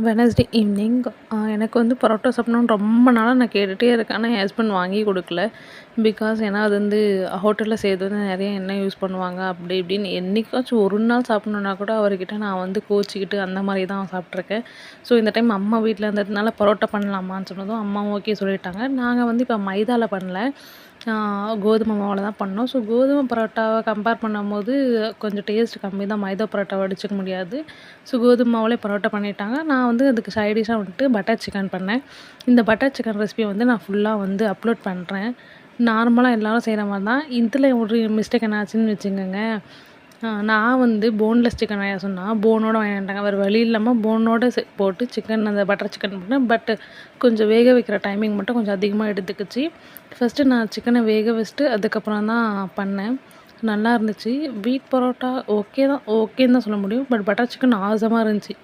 Wednesday evening எனக்கு வந்து பரோட்டா சாப்பிடணும்னு ரொம்ப நாளாக நான் கேட்டுகிட்டே இருக்கேன். ஆனால் என் ஹஸ்பண்ட் வாங்கி கொடுக்கல. ஏன்னா அது வந்து ஹோட்டலில் செய்கிறது வந்து நிறைய எண்ணெய் யூஸ் பண்ணுவாங்க. அப்படி இப்படின்னு என்னைக்காச்சும் ஒரு நாள் சாப்பிட்ணுன்னா கூட அவர்கிட்ட நான் வந்து கோச்சிக்கிட்டு அந்த மாதிரி தான் சாப்பிட்ருக்கேன். ஸோ இந்த டைம் அம்மா வீட்டில் இருந்ததுனால பரோட்டா பண்ணலாமான்னு சொன்னதும் அம்மா ஓகே சொல்லிட்டாங்க. நாங்கள் வந்து இப்போ மைதால பண்ணல. கோதுமை மாவில் தான் பண்ணோம். ஸோ கோதுமை பரோட்டாவை கம்பேர் பண்ணும்போது கொஞ்சம் டேஸ்ட் கம்மி தான். மைதா பரோட்டாவை அடிச்சுக்க முடியாது. ஸோ கோதுமை மாவுலேயே பரோட்டா பண்ணிட்டாங்க. நான் வந்து அதுக்கு சைட் டிஷ்ஷாக வந்துட்டு பட்டர் சிக்கன் பண்ணேன். இந்த பட்டர் சிக்கன் ரெசிபியை வந்து நான் ஃபுல்லாக வந்து அப்லோட் பண்ணுறேன். நார்மலாக எல்லோரும் செய்கிற மாதிரி தான். இதில் ஒரு மிஸ்டேக் என்னாச்சுன்னு வச்சுக்கோங்க. நான் வந்து போன்லெஸ் சிக்கன் வாங்க சொன்னால் போனோட வாங்கிட்டாங்க. வேறு வழி இல்லாமல் போனோட போட்டு சிக்கன் அந்த பட்டர் சிக்கன் பண்ணேன். கொஞ்சம் வேக வைக்கிற டைமிங் மட்டும் கொஞ்சம் அதிகமாக எடுத்துக்கிச்சு. ஃபஸ்ட்டு நான் சிக்கனை வேக வச்சுட்டு அதுக்கப்புறம் தான் பண்ணேன். நல்லா இருந்துச்சு. வீட் பரோட்டா ஓகே தான், ஓகேன்னு தான் சொல்ல முடியும். பட்டர் சிக்கன் ஆசமாக இருந்துச்சு.